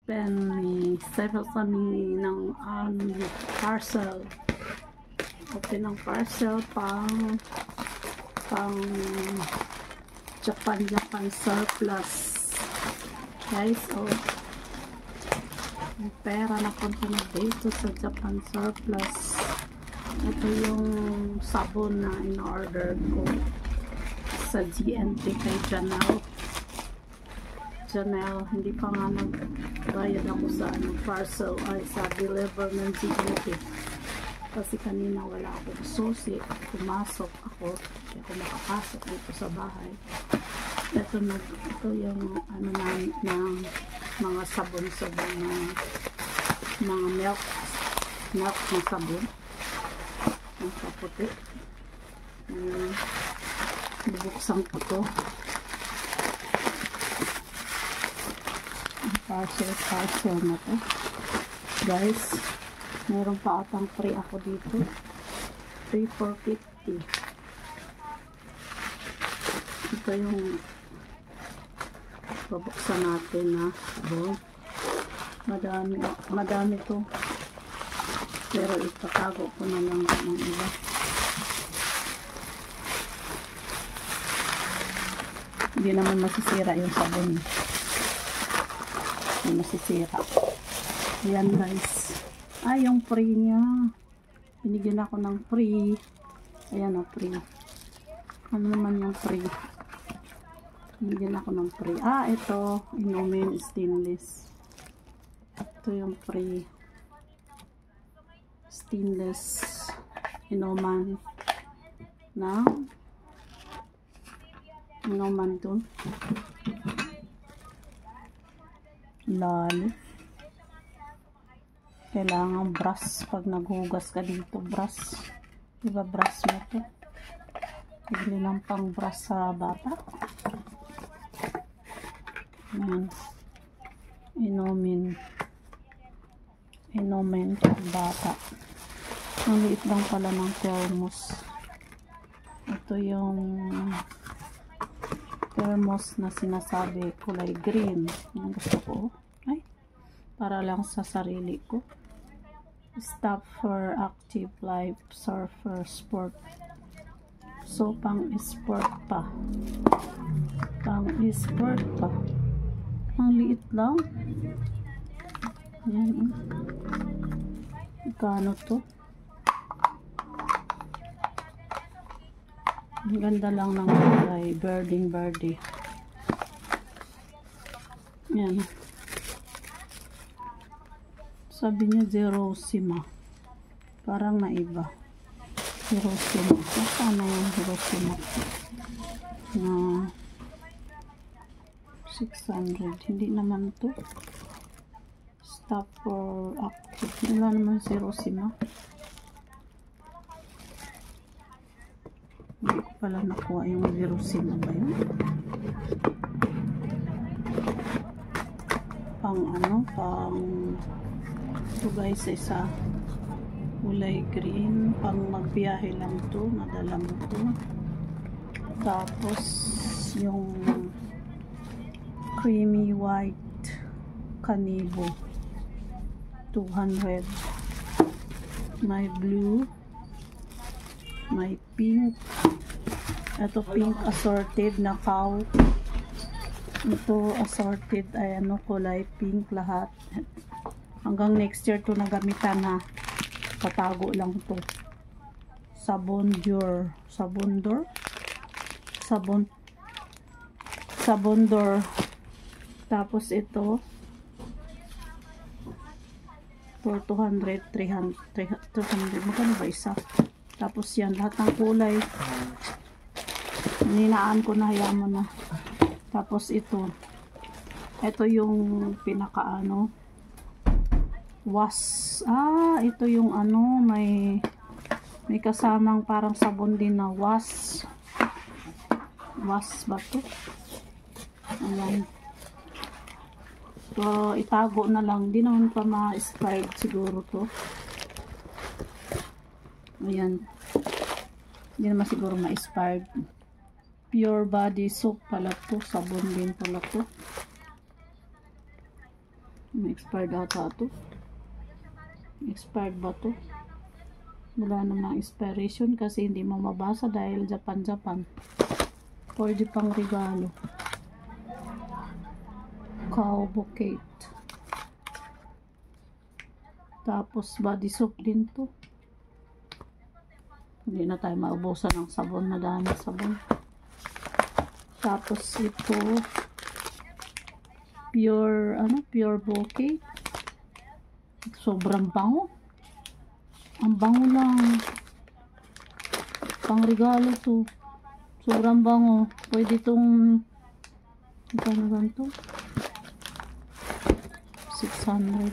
May several kami ng parcel. Open ng parcel pang Japan surplus. Guys, yung pera na punta na dito sa Japan surplus. Ito yung sabon na in-order ko sa GNT kay Janelle. Hindi pa nga nagbayad ako sa parcel ay sa deliver ng GNT kasi kanina wala akong susi, pumasok ako, hindi ako makapasok dito sa bahay. Ito yung ng mga sabon mga milk na sabon ang kaputi. Bubuksan ko to. Parcel na to. Guys, meron pa atang free ako dito. Free for 50. Ito yung bubuksan natin na sabon. Madami to. Pero itatago ko na lang ng iba. Hindi naman masisira yung sabon. Hindi masisira. Ayan guys. Yung free niya. Binigyan ako ng free. Ayan o, free. Ano naman yung free? Binigyan ako ng free. Ito. Inumin stainless. Ito yung free. Stainless. Inuman. Inuman dun. Lalo. Kailangan brush pag naghugas ka dito, brush. Diba brush mo to? Bili ng pang brush sa bata. Ayan. Inumin sa bata. Ang liit lang pala ng thermos. Ito yung thermos na sinasabi kulay green. Ang gusto ko. Para lang sa sarili ko. Stop for active life, surfer, sport. So, pang-sport pa. Pang-sport pa. Ang liit lang. Yan. Ikano to? Ang ganda lang ng kulay. Birdie. Yan. Sabi niya Hiroshima. Parang naiba. Hiroshima. Nasaan na yung Hiroshima? Na 600. Hindi naman to. Stop for active. Wala naman si Hiroshima. Hindi ko pala nakuha yung Hiroshima ba yun? Pang ito guys, isa kulay green, pang magbiyahe lang to, madala mo to. Tapos yung creamy white Kanibo 200. May blue, may pink. Ito pink assorted na cow. Ito assorted ay kulay pink lahat. Hanggang next year to nagamitan ha. Patago lang to. Sabondor. Tapos ito for 200, 300. Magkano ba isa? Tapos yan, lahat ng kulay. Ninaan ko na, hayaan mo na. Tapos ito yung was. Ito yung may kasamang parang sabon din na was ba to? Ayan. So, itago na lang. Di naman pa ma-expired siguro to. Ayan. Di naman siguro ma-expired. Pure body soap pala to. Sabon din pala to. Expired ata to. Expired ba to? Wala namang expiration kasi hindi mo mabasa dahil Japan. Pwede pang regalo. Cow bouquet. Tapos body soap din to. Hindi na tayo maubusan ng sabon. Madami sabon. Tapos ito pure bouquet. Sobrang bango. Ang bango lang. Pang regalo to. Sobrang bango. Pwede itong magkano lang to? 600.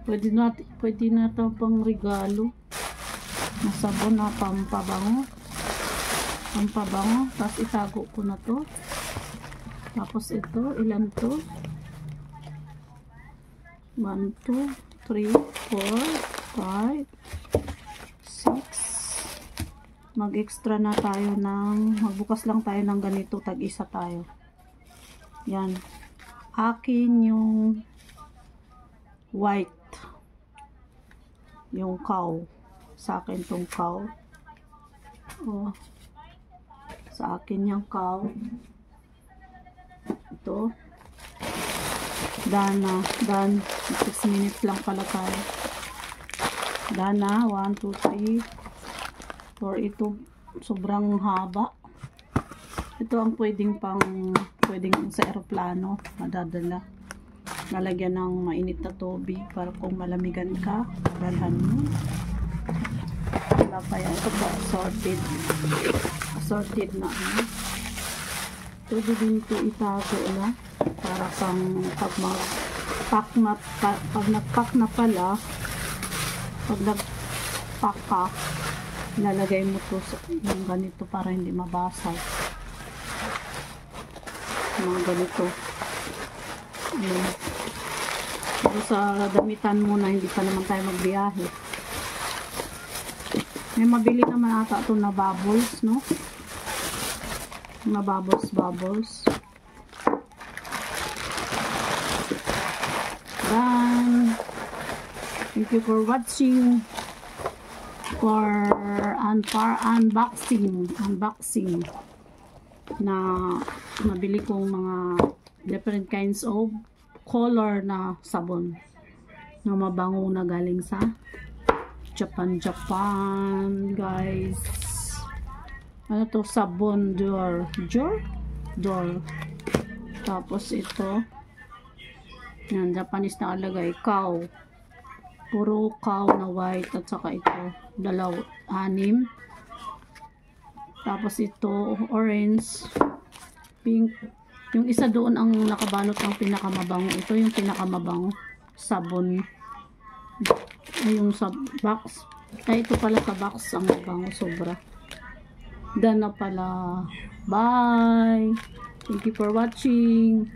Pwede na ito pang regalo. Na sabon na pampabango. Pampabango. Tapos itago ko na to. Tapos ito, ilan to? 1, 2, 3, 4, 5, 6. Mag-extra na tayo magbukas lang tayo ng ganito, tag-isa tayo. Yan. Akin yung white. Yung cow. Sa akin tong cow. Oh. Sa akin yung cow. Ito. Dana. 6 minutes lang pala tayo. Dana. 1, 2, 3. 4. Ito. Sobrang haba. Ito ang pwedeng sa aeroplano. Madadala. Lalagyan ng mainit na tubig para kung malamigan ka. Dalhan mo. Wala pa yan. Ito po. Assorted na. Pwede din ito itago na para pang pag nag-pack na pala, pag nag-pack ka, lalagay mo to yung ganito para hindi mabasag. Mga ganito. Pero sa damitan muna, hindi pa naman tayo magbiyahe. May mabili naman ata ito na bubbles, no? Na bubbles. Done. Thank you for watching. For unboxing na nabili kong mga different kinds of color na sabon na mabango na galing sa Japan, guys. Ano to? Sabon Dior. Tapos ito. Yan, Japanese na alagay. Cow. Puro cow na white. At saka ito. 6. Tapos ito. Orange. Pink. Yung isa doon ang nakabalot ng pinakamabango. Ito yung pinakamabango. Sabon. Ay, yung sa box. Ay, ito pala sa box ang mabango. Sobra. Done na pala. Bye. Thank you for watching.